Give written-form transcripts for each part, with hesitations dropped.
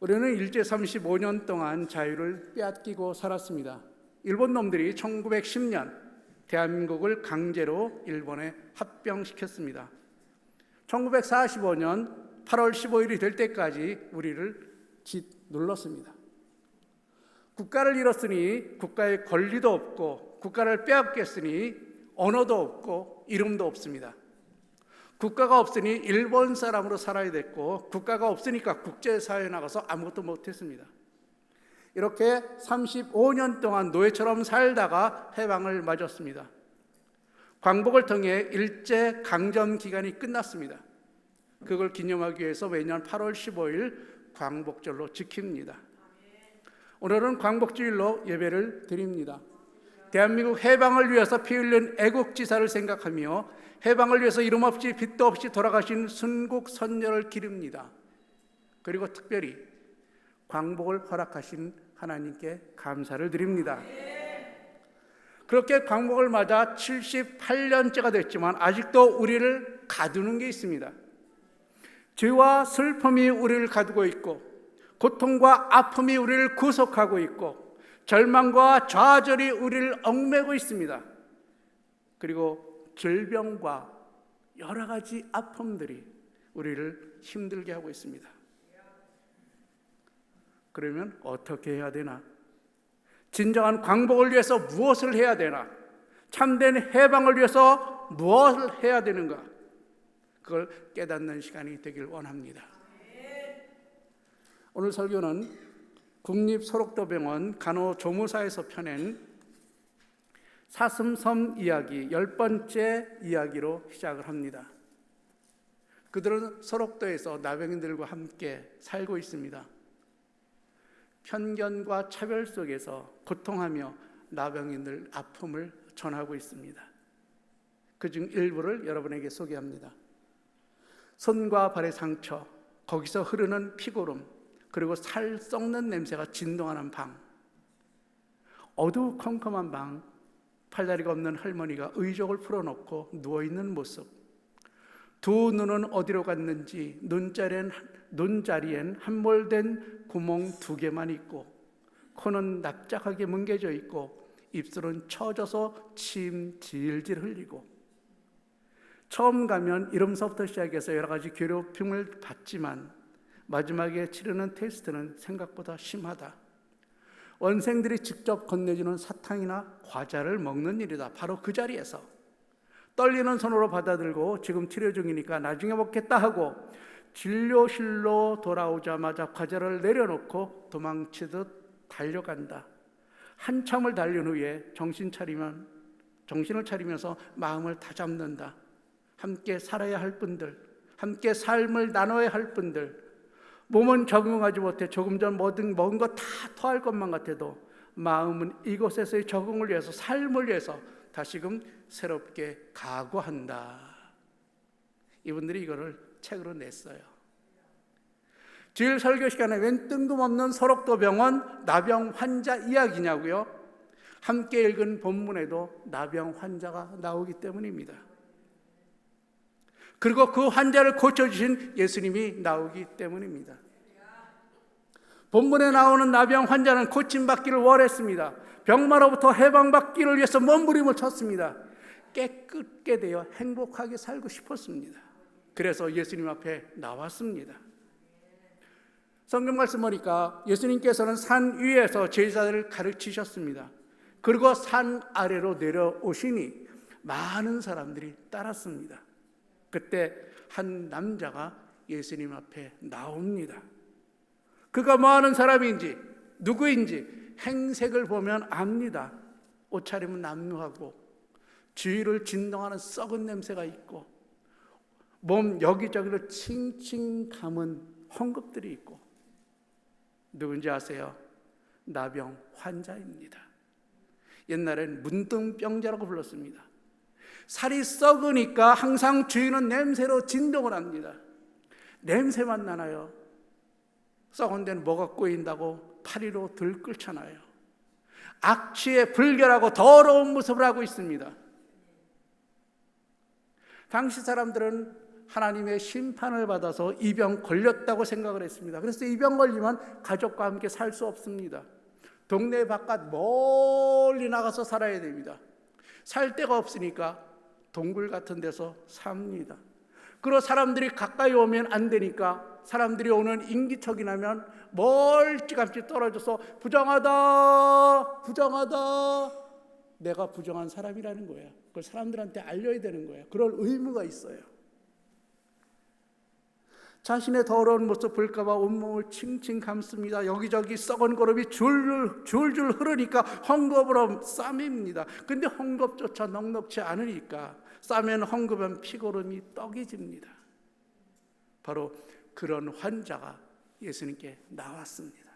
우리는 일제 35년 동안 자유를 빼앗기고 살았습니다. 일본 놈들이 1910년 대한민국을 강제로 일본에 합병시켰습니다. 1945년 8월 15일이 될 때까지 우리를 짓눌렀습니다. 국가를 잃었으니 국가의 권리도 없고, 국가를 빼앗겼으니 언어도 없고 이름도 없습니다. 국가가 없으니 일본 사람으로 살아야 됐고, 국가가 없으니까 국제사회에 나가서 아무것도 못했습니다. 이렇게 35년 동안 노예처럼 살다가 해방을 맞았습니다. 광복을 통해 일제 강점 기간이 끝났습니다. 그걸 기념하기 위해서 매년 8월 15일 광복절로 지킵니다. 오늘은 광복주일로 예배를 드립니다. 대한민국 해방을 위해서 피 흘린 애국지사를 생각하며 해방을 위해서 이름 없이 빚도 없이 돌아가신 순국 선녀를 기립니다. 그리고 특별히 광복을 허락하신 하나님께 감사를 드립니다. 그렇게 광복을 맞아 78년째가 됐지만 아직도 우리를 가두는 게 있습니다. 죄와 슬픔이 우리를 가두고 있고, 고통과 아픔이 우리를 구속하고 있고, 절망과 좌절이 우리를 얽매고 있습니다. 그리고 질병과 여러 가지 아픔들이 우리를 힘들게 하고 있습니다. 그러면 어떻게 해야 되나? 진정한 광복을 위해서 무엇을 해야 되나? 참된 해방을 위해서 무엇을 해야 되는가? 그걸 깨닫는 시간이 되길 원합니다. 오늘 설교는 국립소록도병원 간호조무사에서 펴낸 사슴섬 이야기 10번째 이야기로 시작을 합니다. 그들은 소록도에서 나병인들과 함께 살고 있습니다. 편견과 차별 속에서 고통하며 나병인들 아픔을 전하고 있습니다. 그중 일부를 여러분에게 소개합니다. 손과 발의 상처, 거기서 흐르는 피고름, 그리고 살 썩는 냄새가 진동하는 방, 어두컴컴한 방, 팔다리가 없는 할머니가 의족을 풀어놓고 누워있는 모습, 두 눈은 어디로 갔는지 눈자리엔 함몰된 구멍 2개만 있고, 코는 납작하게 뭉개져 있고, 입술은 처져서 침 질질 흘리고, 처음 가면 이름서부터 시작해서 여러 가지 괴롭힘을 받지만 마지막에 치르는 테스트는 생각보다 심하다. 원생들이 직접 건네주는 사탕이나 과자를 먹는 일이다. 바로 그 자리에서 떨리는 손으로 받아들고 지금 치료 중이니까 나중에 먹겠다 하고 진료실로 돌아오자마자 과자를 내려놓고 도망치듯 달려간다. 한참을 달린 후에 정신을 차리면서 마음을 다잡는다. 함께 살아야 할 분들, 함께 삶을 나눠야 할 분들, 몸은 적응하지 못해 조금 전 먹은 거 다 토할 것만 같아도 마음은 이곳에서의 적응을 위해서, 삶을 위해서 다시금 새롭게 각오한다. 이분들이 이거를 책으로 냈어요. 주일 설교 시간에 웬 뜬금없는 소록도병원 나병 환자 이야기냐고요? 함께 읽은 본문에도 나병 환자가 나오기 때문입니다. 그리고 그 환자를 고쳐주신 예수님이 나오기 때문입니다. 본문에 나오는 나병 환자는 고침받기를 원했습니다. 병마로부터 해방받기를 위해서 몸부림을 쳤습니다. 깨끗게 되어 행복하게 살고 싶었습니다. 그래서 예수님 앞에 나왔습니다. 성경 말씀 보니까 예수님께서는 산 위에서 제자들을 가르치셨습니다. 그리고 산 아래로 내려오시니 많은 사람들이 따랐습니다. 그때 한 남자가 예수님 앞에 나옵니다. 그가 뭐 하는 사람인지, 누구인지 행색을 보면 압니다. 옷차림은 남루하고 주위를 진동하는 썩은 냄새가 있고 몸 여기저기를 칭칭 감은 헝겊들이 있고, 누군지 아세요? 나병 환자입니다. 옛날엔 문둥병자라고 불렀습니다. 살이 썩으니까 항상 주인은 냄새로 진동을 합니다. 냄새만 나나요? 썩은 데는 뭐가 꼬인다고 파리로 들끓잖아요. 악취에 불결하고 더러운 모습을 하고 있습니다. 당시 사람들은 하나님의 심판을 받아서 이 병 걸렸다고 생각을 했습니다. 그래서 이 병 걸리면 가족과 함께 살 수 없습니다. 동네 바깥 멀리 나가서 살아야 됩니다. 살 데가 없으니까 동굴 같은 데서 삽니다. 그리고 사람들이 가까이 오면 안 되니까 사람들이 오는 인기척이 나면 멀찌감치 떨어져서 부정하다, 부정하다. 내가 부정한 사람이라는 거예요. 그걸 사람들한테 알려야 되는 거예요. 그럴 의무가 있어요. 자신의 더러운 모습 볼까봐 온몸을 칭칭 감습니다. 여기저기 썩은 거름이 줄줄 흐르니까 헝겊으로 싸맵니다. 근데 헝겊조차 넉넉지 않으니까 싸면 헝겊은 피고름이 떡이 집니다. 바로 그런 환자가 예수님께 나왔습니다.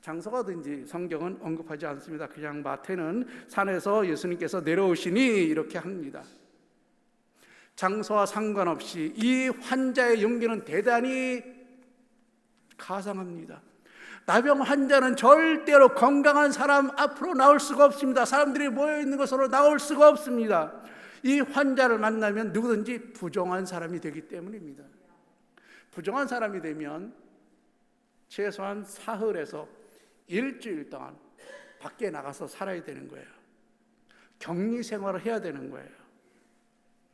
장소가든지 성경은 언급하지 않습니다. 그냥 마태는 산에서 예수님께서 내려오시니 이렇게 합니다. 장소와 상관없이 이 환자의 용기는 대단히 가상합니다. 나병 환자는 절대로 건강한 사람 앞으로 나올 수가 없습니다. 사람들이 모여있는 곳으로 나올 수가 없습니다. 이 환자를 만나면 누구든지 부정한 사람이 되기 때문입니다. 부정한 사람이 되면 최소한 사흘에서 일주일 동안 밖에 나가서 살아야 되는 거예요. 격리 생활을 해야 되는 거예요.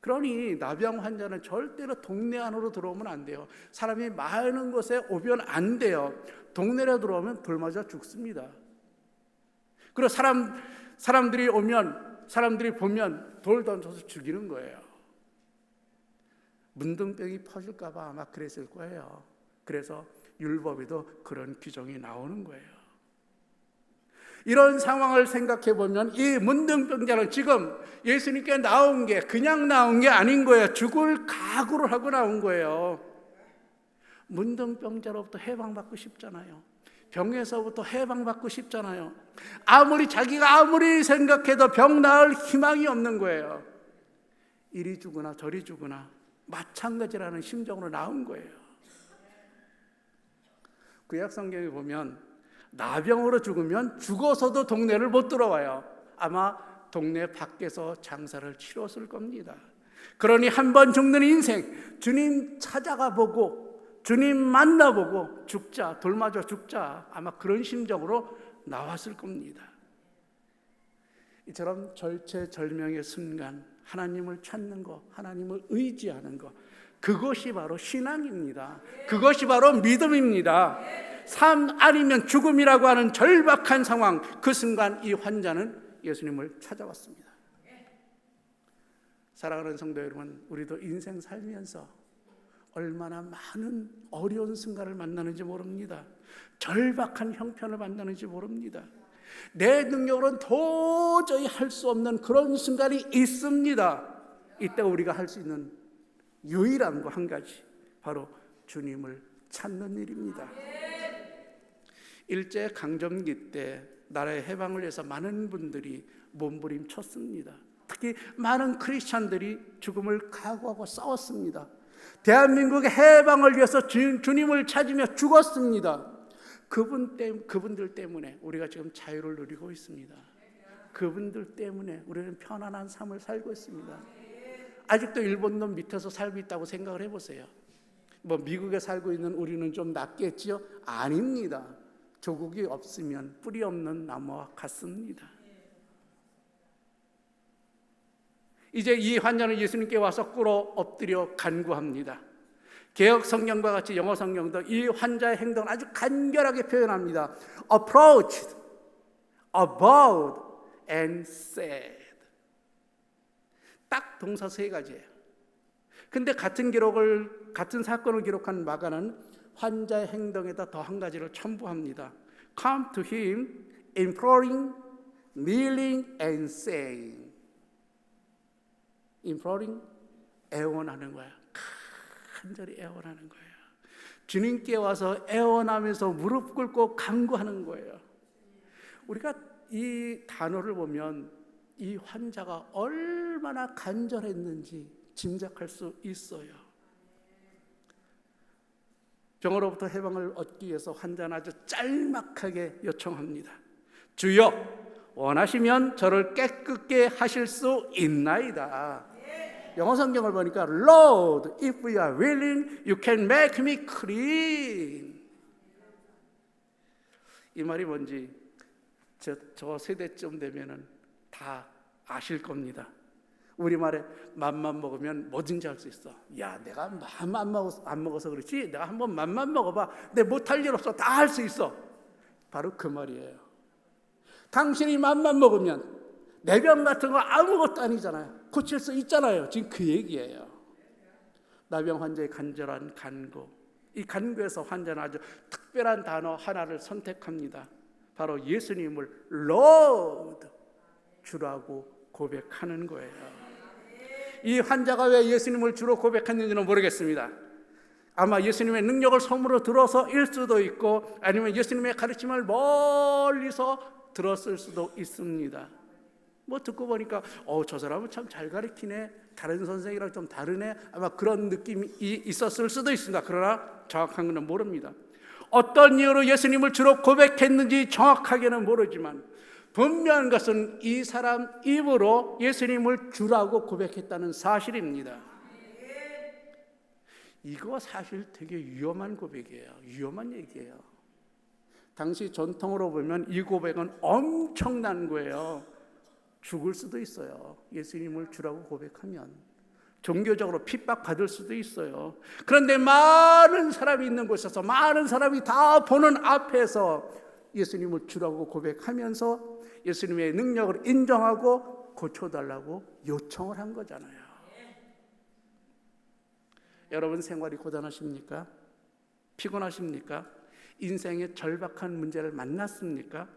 그러니 나병 환자는 절대로 동네 안으로 들어오면 안 돼요. 사람이 많은 곳에 오면 안 돼요. 동네로 들어오면 돌 맞아 죽습니다. 그리고 사람들이 보면 돌 던져서 죽이는 거예요. 문둥병이 퍼질까 봐 아마 그랬을 거예요. 그래서 율법에도 그런 규정이 나오는 거예요. 이런 상황을 생각해 보면 이 문둥병자는 지금 예수님께 나온 게 그냥 나온 게 아닌 거예요. 죽을 각오를 하고 나온 거예요. 문둥병자로부터 해방받고 싶잖아요. 병에서부터 해방받고 싶잖아요. 자기가 아무리 생각해도 병 나을 희망이 없는 거예요. 이리 죽으나 저리 죽으나 마찬가지라는 심정으로 나온 거예요. 구약 성경에 보면 나병으로 죽으면 죽어서도 동네를 못 들어와요. 아마 동네 밖에서 장사를 치렀을 겁니다. 그러니 한 번 죽는 인생, 주님 찾아가 보고 주님 만나보고 죽자, 돌 맞아 죽자, 아마 그런 심정으로 나왔을 겁니다. 이처럼 절체절명의 순간 하나님을 찾는 것, 하나님을 의지하는 것, 그것이 바로 신앙입니다. 그것이 바로 믿음입니다. 삶 아니면 죽음이라고 하는 절박한 상황, 그 순간 이 환자는 예수님을 찾아왔습니다. 사랑하는 성도 여러분, 우리도 인생 살면서 얼마나 많은 어려운 순간을 만나는지 모릅니다. 절박한 형편을 만나는지 모릅니다. 내 능력으로는 도저히 할 수 없는 그런 순간이 있습니다. 이때 우리가 할 수 있는 유일한 거 한 가지, 바로 주님을 찾는 일입니다. 일제강점기 때 나라의 해방을 위해서 많은 분들이 몸부림쳤습니다. 특히 많은 크리스찬들이 죽음을 각오하고 싸웠습니다. 대한민국의 해방을 위해서 주님을 찾으며 죽었습니다. 그분들 때문에 우리가 지금 자유를 누리고 있습니다. 그분들 때문에 우리는 편안한 삶을 살고 있습니다. 아직도 일본 놈 밑에서 살고 있다고 생각을 해보세요. 미국에 살고 있는 우리는 좀 낫겠지요? 아닙니다. 조국이 없으면 뿌리 없는 나무와 같습니다. 이제 이 환자는 예수님께 와서 꿇어 엎드려 간구합니다. 개역 성경과 같이 영어 성경도 이 환자의 행동을 아주 간결하게 표현합니다. Approached, bowed, and said. 딱 동사 세 가지예요. 근데 같은 사건을 기록한 마가는 환자의 행동에다 더 한 가지를 첨부합니다. Come to him, imploring, kneeling, and saying. imploring, 애원하는 거야. 간절히 애원하는 거예요. 주님께 와서 애원하면서 무릎 꿇고 간구하는 거예요. 우리가 이 단어를 보면 이 환자가 얼마나 간절했는지 짐작할 수 있어요. 병으로부터 해방을 얻기 위해서 환자는 아주 짤막하게 요청합니다. 주여, 원하시면 저를 깨끗게 하실 수 있나이다. 영어 성경을 보니까 Lord, if you are willing, you can make me clean. 이 말이 뭔지 저 세대쯤 되면은 다 아실 겁니다. 우리말에 맘만 먹으면 뭐든지 할 수 있어. 야, 내가 맘만 안 먹어서 그렇지. 내가 한번 맘만 먹어봐. 내 못할 일 없어. 다 할 수 있어. 바로 그 말이에요. 당신이 맘만 먹으면 내 병 같은 거 아무것도 아니잖아요. 고칠 수 있잖아요. 지금 그 얘기예요. 나병 환자의 간절한 간구. 이 간구에서 환자는 아주 특별한 단어 하나를 선택합니다. 바로 예수님을 Lord 주라고 고백하는 거예요. 이 환자가 왜 예수님을 주로 고백했는지는 모르겠습니다. 아마 예수님의 능력을 처음으로 들어서일 수도 있고 아니면 예수님의 가르침을 멀리서 들었을 수도 있습니다. 뭐 듣고 보니까 저 사람은 참 잘 가르치네, 다른 선생이랑 좀 다르네, 아마 그런 느낌이 있었을 수도 있습니다. 그러나 정확한 건 모릅니다. 어떤 이유로 예수님을 주로 고백했는지 정확하게는 모르지만 분명한 것은 이 사람 입으로 예수님을 주라고 고백했다는 사실입니다. 이거 사실 되게 위험한 고백이에요. 위험한 얘기예요. 당시 전통으로 보면 이 고백은 엄청난 거예요. 죽을 수도 있어요. 예수님을 주라고 고백하면 종교적으로 핍박받을 수도 있어요. 그런데 많은 사람이 있는 곳에서 많은 사람이 다 보는 앞에서 예수님을 주라고 고백하면서 예수님의 능력을 인정하고 고쳐달라고 요청을 한 거잖아요. 여러분 생활이 고단하십니까? 피곤하십니까? 인생의 절박한 문제를 만났습니까?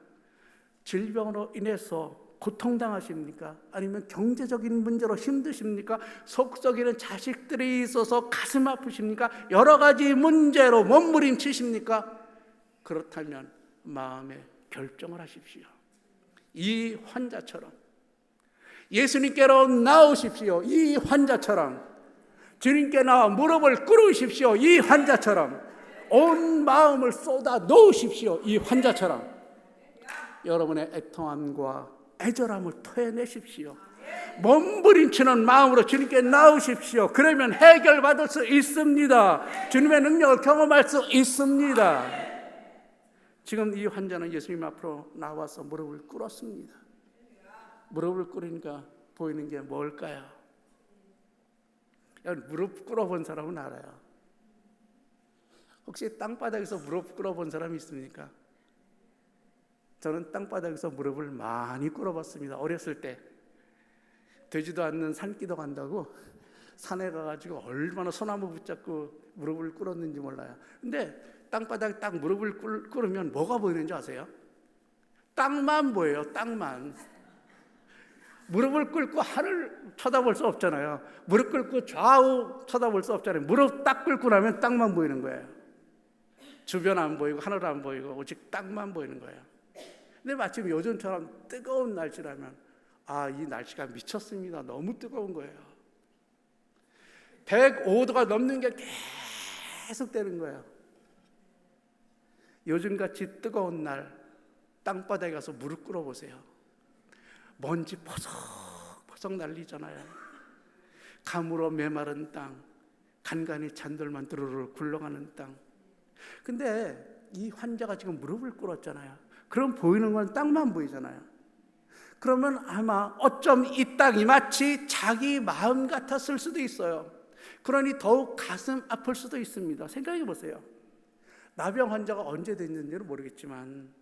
질병으로 인해서 고통당하십니까? 아니면 경제적인 문제로 힘드십니까? 속 썩이는 자식들이 있어서 가슴 아프십니까? 여러 가지 문제로 몸부림치십니까? 그렇다면 마음에 결정을 하십시오. 이 환자처럼 예수님께로 나오십시오. 이 환자처럼 주님께 나와 무릎을 꿇으십시오. 이 환자처럼 온 마음을 쏟아 놓으십시오. 이 환자처럼 여러분의 애통함과 애절함을 토해내십시오. 몸부림치는 마음으로 주님께 나오십시오. 그러면 해결받을 수 있습니다. 주님의 능력을 경험할 수 있습니다. 지금 이 환자는 예수님 앞으로 나와서 무릎을 꿇었습니다. 무릎을 꿇으니까 보이는 게 뭘까요? 무릎 꿇어본 사람은 알아요. 혹시 땅바닥에서 무릎 꿇어본 사람이 있습니까? 저는 땅바닥에서 무릎을 많이 꿇어봤습니다. 어렸을 때 되지도 않는 산기도 간다고 산에 가가지고 얼마나 소나무 붙잡고 무릎을 꿇었는지 몰라요. 근데 땅바닥에 딱 무릎을 꿇으면 뭐가 보이는지 아세요? 땅만 보여요. 땅만. 무릎을 꿇고 하늘 쳐다볼 수 없잖아요. 무릎 꿇고 좌우 쳐다볼 수 없잖아요. 무릎 딱 꿇고 나면 땅만 보이는 거예요. 주변 안 보이고 하늘 안 보이고 오직 땅만 보이는 거예요. 근데 마침 요즘처럼 뜨거운 날씨라면 이 날씨가 미쳤습니다. 너무 뜨거운 거예요. 105도가 넘는 게 계속 되는 거예요. 요즘같이 뜨거운 날 땅바닥에 가서 무릎 꿇어보세요. 먼지 퍼석퍼석 날리잖아요. 가물어 메마른 땅, 간간히 잔돌만 두루루 굴러가는 땅. 근데 이 환자가 지금 무릎을 꿇었잖아요. 그럼 보이는 건 땅만 보이잖아요. 그러면 아마 어쩜 이 땅이 마치 자기 마음 같았을 수도 있어요. 그러니 더욱 가슴 아플 수도 있습니다. 생각해 보세요. 나병 환자가 언제 됐는지는 모르겠지만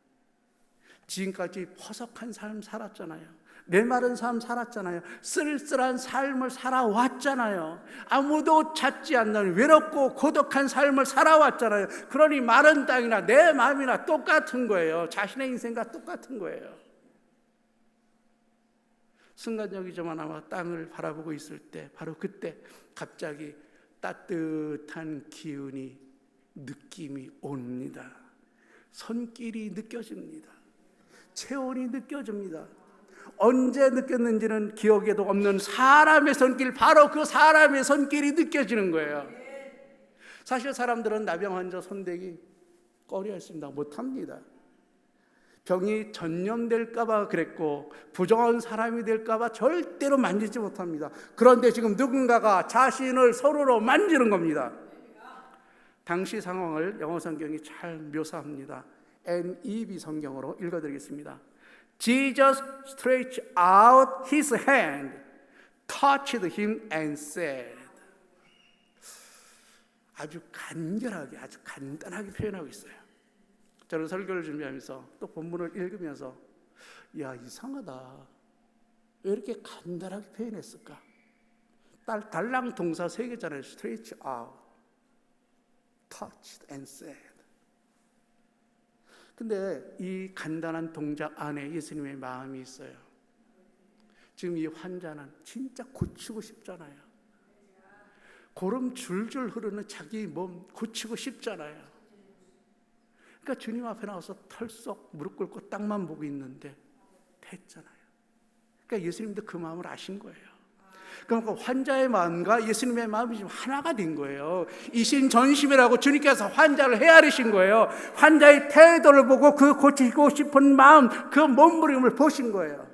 지금까지 퍼석한 삶 살았잖아요. 메마른 삶 살았잖아요. 쓸쓸한 삶을 살아왔잖아요. 아무도 찾지 않는 외롭고 고독한 삶을 살아왔잖아요. 그러니 마른 땅이나 내 마음이나 똑같은 거예요. 자신의 인생과 똑같은 거예요. 순간적이지만 아마 땅을 바라보고 있을 때 바로 그때 갑자기 따뜻한 기운이 느낌이 옵니다. 손길이 느껴집니다. 체온이 느껴집니다. 언제 느꼈는지는 기억에도 없는 사람의 손길, 바로 그 사람의 손길이 느껴지는 거예요. 사실 사람들은 나병 환자 손대기 꺼려했습니다. 못합니다. 병이 전염될까 봐 그랬고 부정한 사람이 될까 봐 절대로 만지지 못합니다. 그런데 지금 누군가가 자신을 서로로 만지는 겁니다. 당시 상황을 영어 성경이 잘 묘사합니다. NEB 성경으로 읽어드리겠습니다. Jesus stretched out his hand, touched him and said. 아주 간결하게, 아주 간단하게 표현하고 있어요. 저는 설교를 준비하면서 또 본문을 읽으면서 야, 이상하다. 왜 이렇게 간단하게 표현했을까? 달랑 동사 3개잖아요. stretch out, touched and said. 근데 이 간단한 동작 안에 예수님의 마음이 있어요. 지금 이 환자는 진짜 고치고 싶잖아요. 고름 줄줄 흐르는 자기 몸 고치고 싶잖아요. 그러니까 주님 앞에 나와서 털썩 무릎 꿇고 땅만 보고 있는데 됐잖아요. 그러니까 예수님도 그 마음을 아신 거예요. 그러니까 환자의 마음과 예수님의 마음이 지금 하나가 된 거예요. 이신전심이라고 주님께서 환자를 헤아리신 거예요. 환자의 태도를 보고 그 고치고 싶은 마음, 그 몸부림을 보신 거예요.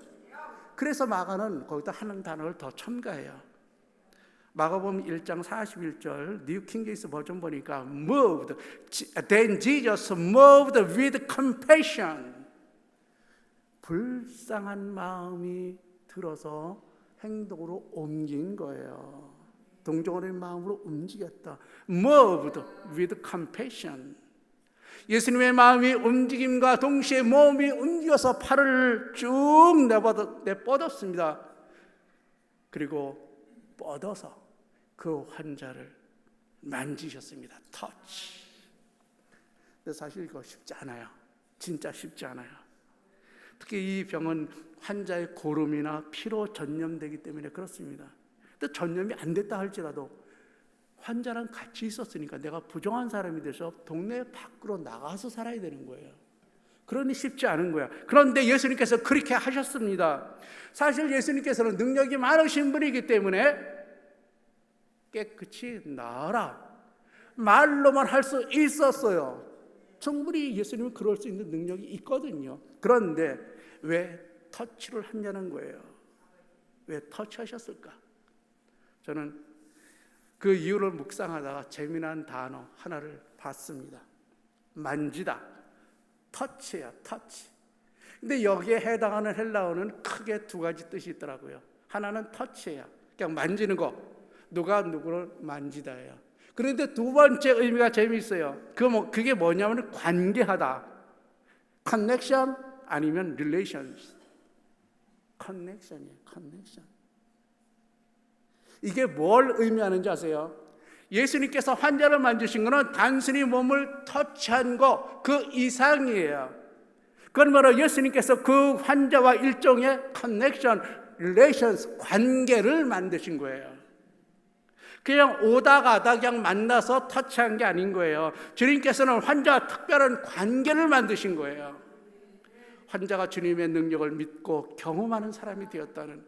그래서 마가는 거기다 하는 단어를 더 첨가해요. 마가복음 1장 41절 뉴 킹제임스 버전 보니까 moved, then Jesus moved with compassion. 불쌍한 마음이 들어서 행동으로 옮긴 거예요. 동정어린 마음으로 움직였다. moved with compassion. 예수님의 마음이 움직임과 동시에 몸이 움직여서 팔을 쭉 내뻗었습니다. 그리고 뻗어서 그 환자를 만지셨습니다. 터치. 근데 사실 이거 쉽지 않아요. 진짜 쉽지 않아요. 특히 이 병은 환자의 고름이나 피로 전염되기 때문에 그렇습니다. 근데 전염이 안 됐다 할지라도 환자랑 같이 있었으니까 내가 부정한 사람이 돼서 동네 밖으로 나가서 살아야 되는 거예요. 그러니 쉽지 않은 거야. 그런데 예수님께서 그렇게 하셨습니다. 사실 예수님께서는 능력이 많으신 분이기 때문에 깨끗이 나아라 말로만 할 수 있었어요. 충분히 예수님은 그럴 수 있는 능력이 있거든요. 그런데 왜 터치를 했냐는 거예요. 왜 터치하셨을까? 저는 그 이유를 묵상하다가 재미난 단어 하나를 봤습니다. 만지다. 터치야, 터치. 근데 여기에 해당하는 헬라어는 크게 2가지 뜻이 있더라고요. 하나는 터치예요. 그냥 만지는 거. 누가 누구를 만지다예요. 그런데 2번째 의미가 재미있어요. 그게 뭐냐면 관계하다. 커넥션 아니면 relations. 커넥션이에요. 커넥션. 이게 뭘 의미하는지 아세요? 예수님께서 환자를 만지신 것은 단순히 몸을 터치한 것 그 이상이에요. 그건 바로 예수님께서 그 환자와 일종의 커넥션, relations, 관계를 만드신 거예요. 그냥 오다 가다 그냥 만나서 터치한 게 아닌 거예요. 주님께서는 환자와 특별한 관계를 만드신 거예요. 환자가 주님의 능력을 믿고 경험하는 사람이 되었다는,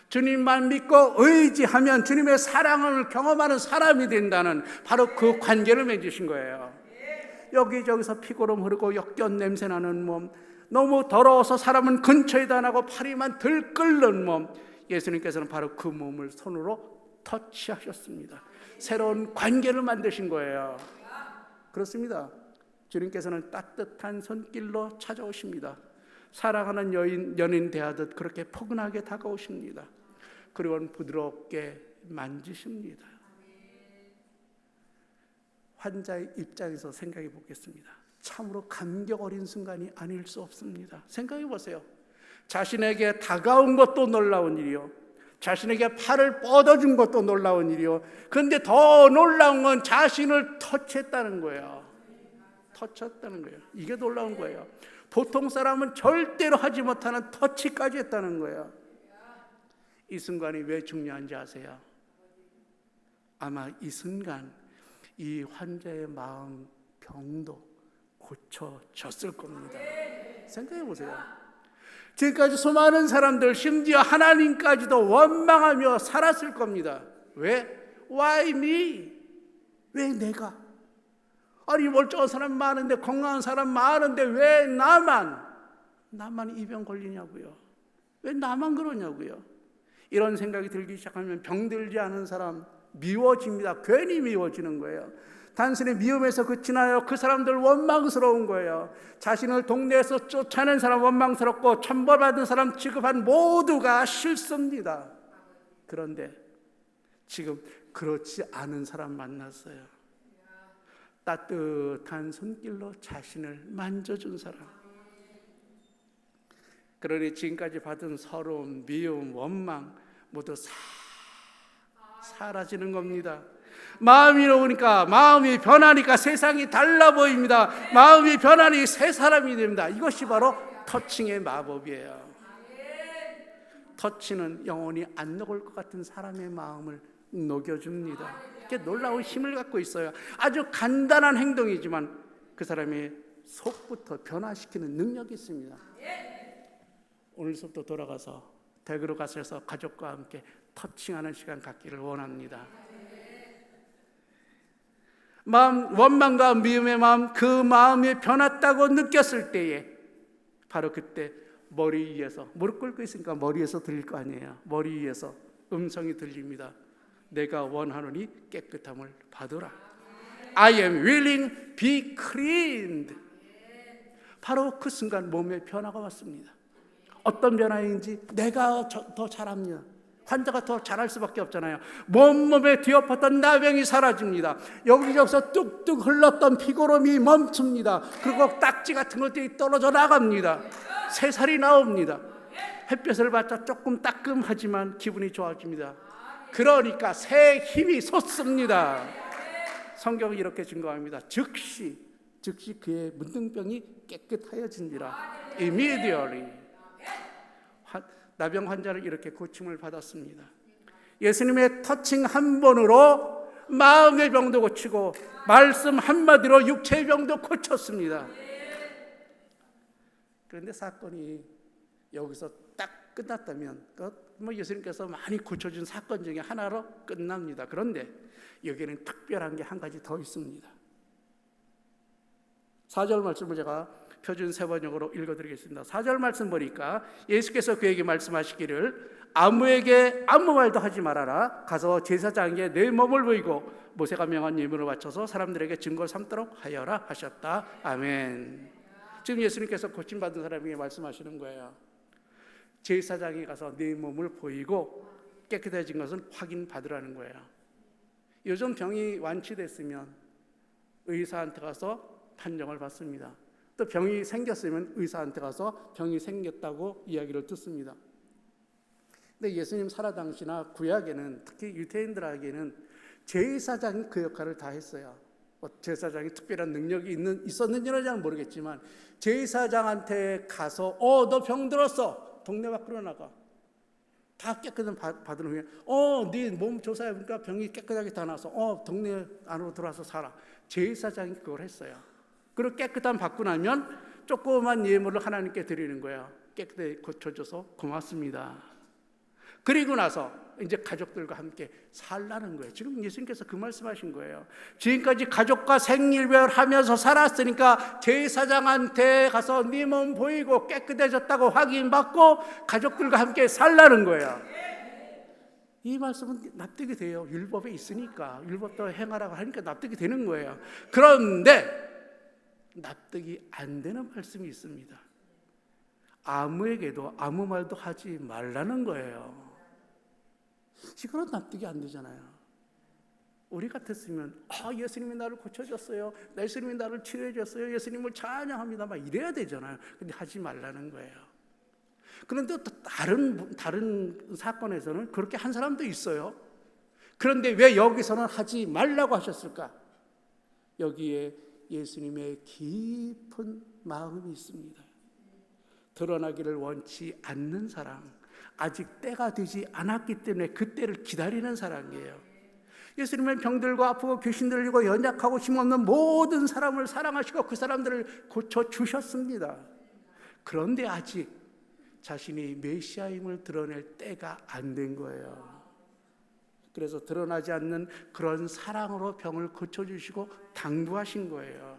주님만 믿고 의지하면 주님의 사랑을 경험하는 사람이 된다는 바로 그 관계를 맺으신 거예요. 여기저기서 피고름 흐르고 역겨운 냄새나는 몸, 너무 더러워서 사람은 근처에도 안 하고 파리만 들끓는 몸, 예수님께서는 바로 그 몸을 손으로 터치하셨습니다. 새로운 관계를 만드신 거예요. 그렇습니다. 주님께서는 따뜻한 손길로 찾아오십니다. 사랑하는 연인 대하듯 그렇게 포근하게 다가오십니다. 그리고는 부드럽게 만지십니다. 환자의 입장에서 생각해 보겠습니다. 참으로 감격 어린 순간이 아닐 수 없습니다. 생각해 보세요. 자신에게 다가온 것도 놀라운 일이요, 자신에게 팔을 뻗어준 것도 놀라운 일이요, 그런데 더 놀라운 건 자신을 터치했다는 거예요. 터치했다는 거예요. 이게 놀라운 거예요. 보통 사람은 절대로 하지 못하는 터치까지 했다는 거예요. 이 순간이 왜 중요한지 아세요? 아마 이 순간 이 환자의 마음 병도 고쳐졌을 겁니다. 생각해 보세요. 지금까지 수많은 사람들, 심지어 하나님까지도 원망하며 살았을 겁니다. 왜? Why me? 왜 내가? 아니 멀쩡한 사람 많은데, 건강한 사람 많은데 왜 나만? 나만 이 병 걸리냐고요. 왜 나만 그러냐고요. 이런 생각이 들기 시작하면 병들지 않은 사람 미워집니다. 괜히 미워지는 거예요. 단순히 미움에서 그치지 않아요. 그 사람들 원망스러운 거예요. 자신을 동네에서 쫓아낸 사람 원망스럽고 천벌받은 사람 취급한 모두가 싫습니다. 그런데 지금 그렇지 않은 사람 만났어요. 따뜻한 손길로 자신을 만져준 사람. 그러니 지금까지 받은 서러움, 미움, 원망 모두 사라지는 겁니다. 마음이 놓으니까, 마음이 변하니까 세상이 달라 보입니다. 마음이 변하니 새 사람이 됩니다. 이것이 바로 터칭의 마법이에요. 터치는 영원히 안 녹을 것 같은 사람의 마음을 녹여줍니다. 이렇게 놀라운 힘을 갖고 있어요. 아주 간단한 행동이지만 그 사람의 속부터 변화시키는 능력이 있습니다. 오늘부터 돌아가서 댁으로 가셔서 가족과 함께 터칭하는 시간 갖기를 원합니다. 마음, 원망과 미움의 마음, 그 마음이 변했다고 느꼈을 때에 바로 그때 머리 위에서, 무릎 꿇고 있으니까 머리에서 들릴 거 아니에요. 머리 위에서 음성이 들립니다. 내가 원하노니 깨끗함을 받으라. I am willing, be cleaned. 바로 그 순간 몸에 변화가 왔습니다. 어떤 변화인지 내가 더 잘합니다. 환자가 더 잘할 수밖에 없잖아요. 몸에 뒤엎었던 나병이 사라집니다. 여기저기서 뚝뚝 흘렀던 피고름이 멈춥니다. 그리고 딱지 같은 것들이 떨어져 나갑니다. 새살이 나옵니다. 햇볕을 받자 조금 따끔하지만 기분이 좋아집니다. 그러니까 새 힘이 솟습니다. 성경이 이렇게 증거합니다. 즉시 그의 문둥병이 깨끗하여진지라. Immediately. 나병 환자를 이렇게 고침을 받았습니다. 예수님의 터칭 한 번으로 마음의 병도 고치고 말씀 한마디로 육체의 병도 고쳤습니다. 그런데 사건이 여기서 딱 끝났다면 예수님께서 많이 고쳐준 사건 중에 하나로 끝납니다. 그런데 여기에는 특별한 게 한 가지 더 있습니다. 4절 말씀을 제가 표준 세번역으로 읽어드리겠습니다. 4절 말씀 보니까 예수께서 그에게 말씀하시기를 아무에게 아무 말도 하지 말아라. 가서 제사장에게 내 몸을 보이고 모세가 명한 예물을 바쳐서 사람들에게 증거 삼도록 하여라 하셨다. 아멘. 지금 예수님께서 고침받은 사람에게 말씀하시는 거예요. 제사장이 가서 내 몸을 보이고 깨끗해진 것은 확인받으라는 거예요. 요즘 병이 완치됐으면 의사한테 가서 판정을 받습니다. 또 병이 생겼으면 의사한테 가서 병이 생겼다고 이야기를 듣습니다. 근데 예수님 살아 당시나 구약에는 특히 유대인들에게는 제사장이 그 역할을 다 했어요. 제사장이 특별한 능력이 있었는지는 잘 모르겠지만 제사장한테 가서 너 병 들었어. 동네 밖으로 나가. 다 깨끗한 받은 후에 네 몸 조사해보니까 병이 깨끗하게 다 나서 동네 안으로 들어와서 살아. 제사장이 그걸 했어요. 그리고 깨끗한 받고 나면 조그만 예물을 하나님께 드리는 거예요. 깨끗하게 고쳐줘서 고맙습니다. 그리고 나서 이제 가족들과 함께 살라는 거예요. 지금 예수님께서 그 말씀하신 거예요. 지금까지 가족과 생일별하면서 살았으니까 제사장한테 가서 네 몸 보이고 깨끗해졌다고 확인받고 가족들과 함께 살라는 거예요. 이 말씀은 납득이 돼요. 율법에 있으니까. 율법도 행하라고 하니까 납득이 되는 거예요. 그런데 납득이 안 되는 말씀이 있습니다. 아무에게도 아무 말도 하지 말라는 거예요. 이거는 납득이 안 되잖아요. 우리 같았으면 예수님이 나를 고쳐줬어요. 예수님이 나를 치료해줬어요. 예수님을 찬양합니다. 막 이래야 되잖아요. 근데 하지 말라는 거예요. 그런데 또 다른 사건에서는 그렇게 한 사람도 있어요. 그런데 왜 여기서는 하지 말라고 하셨을까? 여기에 예수님의 깊은 마음이 있습니다. 드러나기를 원치 않는 사랑, 아직 때가 되지 않았기 때문에 그 때를 기다리는 사랑이에요. 예수님은 병들고 아프고 귀신 들리고 연약하고 힘없는 모든 사람을 사랑하시고 그 사람들을 고쳐주셨습니다. 그런데 아직 자신이 메시아임을 드러낼 때가 안 된 거예요. 그래서 드러나지 않는 그런 사랑으로 병을 고쳐주시고 당부하신 거예요.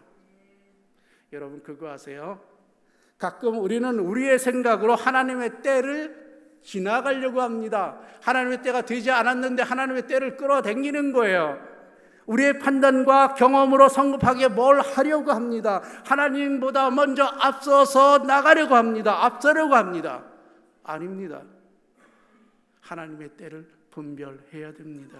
여러분 그거 아세요? 가끔 우리는 우리의 생각으로 하나님의 때를 지나가려고 합니다. 하나님의 때가 되지 않았는데 하나님의 때를 끌어당기는 거예요. 우리의 판단과 경험으로 성급하게 뭘 하려고 합니다. 하나님보다 먼저 앞서서 나가려고 합니다. 앞서려고 합니다. 아닙니다. 하나님의 때를 분별해야 됩니다.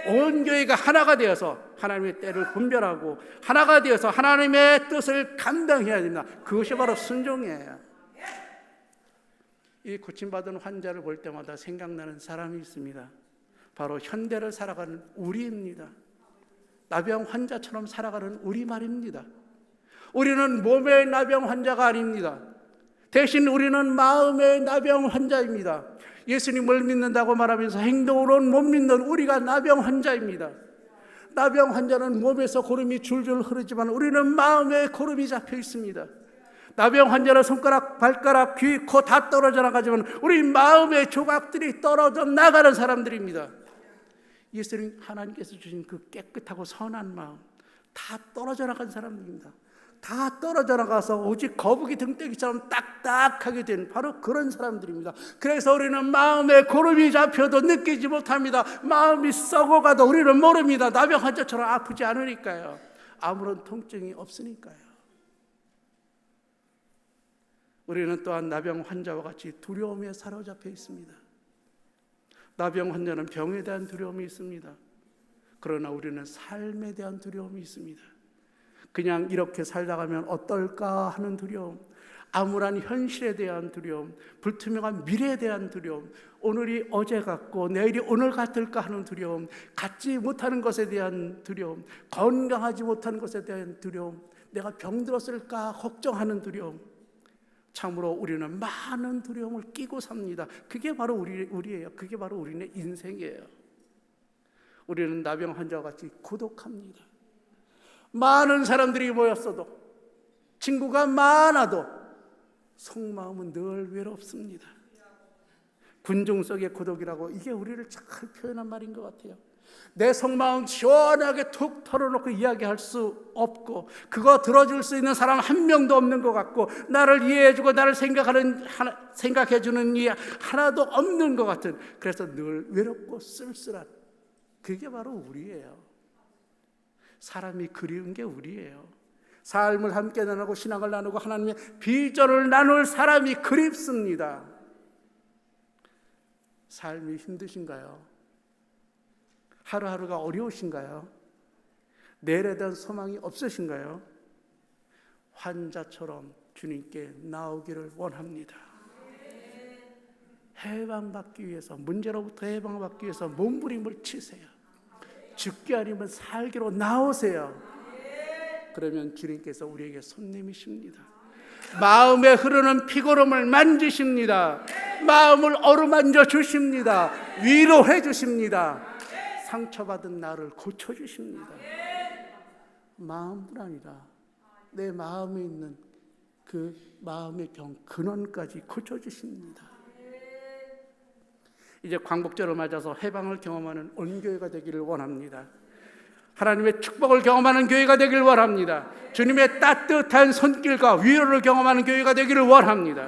온 교회가 하나가 되어서 하나님의 때를 분별하고 하나가 되어서 하나님의 뜻을 감당해야 됩니다. 그것이 바로 순종이에요. 이 고침받은 환자를 볼 때마다 생각나는 사람이 있습니다. 바로 현대를 살아가는 우리입니다. 나병 환자처럼 살아가는 우리 말입니다. 우리는 몸의 나병 환자가 아닙니다. 대신 우리는 마음의 나병 환자입니다. 예수님을 믿는다고 말하면서 행동으로는 못 믿는 우리가 나병 환자입니다. 나병 환자는 몸에서 고름이 줄줄 흐르지만 우리는 마음에 고름이 잡혀 있습니다. 나병 환자는 손가락, 발가락, 귀, 코 다 떨어져 나가지만 우리 마음의 조각들이 떨어져 나가는 사람들입니다. 예수님 하나님께서 주신 그 깨끗하고 선한 마음 다 떨어져 나간 사람들입니다. 다 떨어져 나가서 오직 거북이 등떼기처럼 딱딱하게 된 바로 그런 사람들입니다. 그래서 우리는 마음에 고름이 잡혀도 느끼지 못합니다. 마음이 썩어가도 우리는 모릅니다. 나병 환자처럼 아프지 않으니까요. 아무런 통증이 없으니까요. 우리는 또한 나병 환자와 같이 두려움에 사로잡혀 있습니다. 나병 환자는 병에 대한 두려움이 있습니다. 그러나 우리는 삶에 대한 두려움이 있습니다. 그냥 이렇게 살다가면 어떨까 하는 두려움, 암울한 현실에 대한 두려움, 불투명한 미래에 대한 두려움, 오늘이 어제 같고 내일이 오늘 같을까 하는 두려움, 갖지 못하는 것에 대한 두려움, 건강하지 못하는 것에 대한 두려움, 내가 병들었을까 걱정하는 두려움. 참으로 우리는 많은 두려움을 끼고 삽니다. 그게 바로 우리예요. 그게 바로 우리의 인생이에요. 우리는 나병 환자와 같이 고독합니다. 많은 사람들이 모였어도, 친구가 많아도 속마음은 늘 외롭습니다. 군중 속의 고독이라고, 이게 우리를 잘 표현한 말인 것 같아요. 내 속마음 시원하게 툭 털어놓고 이야기할 수 없고, 그거 들어줄 수 있는 사람 한 명도 없는 것 같고, 나를 이해해주고 나를 생각해주는 이 하나도 없는 것 같은, 그래서 늘 외롭고 쓸쓸한, 그게 바로 우리예요. 사람이 그리운 게 우리예요. 삶을 함께 나누고 신앙을 나누고 하나님의 비전을 나눌 사람이 그립습니다. 삶이 힘드신가요? 하루하루가 어려우신가요? 내일에 대한 소망이 없으신가요? 환자처럼 주님께 나오기를 원합니다. 해방받기 위해서, 문제로부터 해방받기 위해서 몸부림을 치세요. 죽기 아니면 살기로 나오세요. 그러면 주님께서 우리에게 손님이십니다. 마음에 흐르는 피고름을 만지십니다. 마음을 어루만져 주십니다. 위로해 주십니다. 상처받은 나를 고쳐주십니다. 마음뿐 아니라 내 마음에 있는 그 마음의 병 근원까지 고쳐주십니다. 이제 광복절을 맞아서 해방을 경험하는 온교회가 되기를 원합니다. 하나님의 축복을 경험하는 교회가 되기를 원합니다. 주님의 따뜻한 손길과 위로를 경험하는 교회가 되기를 원합니다.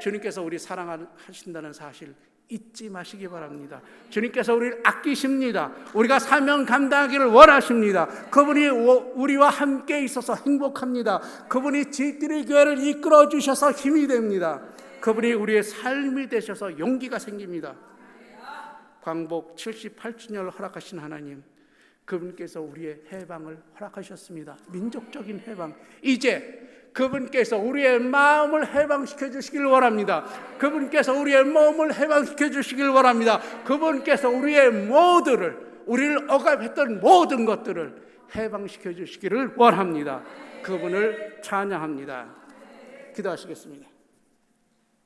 주님께서 우리 사랑하신다는 사실 잊지 마시기 바랍니다. 주님께서 우리를 아끼십니다. 우리가 사명 감당하기를 원하십니다. 그분이 우리와 함께 있어서 행복합니다. 그분이 지들의 교회를 이끌어 주셔서 힘이 됩니다. 그분이 우리의 삶이 되셔서 용기가 생깁니다. 광복 78주년을 허락하신 하나님, 그분께서 우리의 해방을 허락하셨습니다. 민족적인 해방. 이제 그분께서 우리의 마음을 해방시켜 주시길 원합니다. 그분께서 우리의 몸을 해방시켜 주시길 원합니다. 그분께서 우리의 우리를 억압했던 모든 것들을 해방시켜 주시기를 원합니다. 그분을 찬양합니다. 기도하시겠습니다.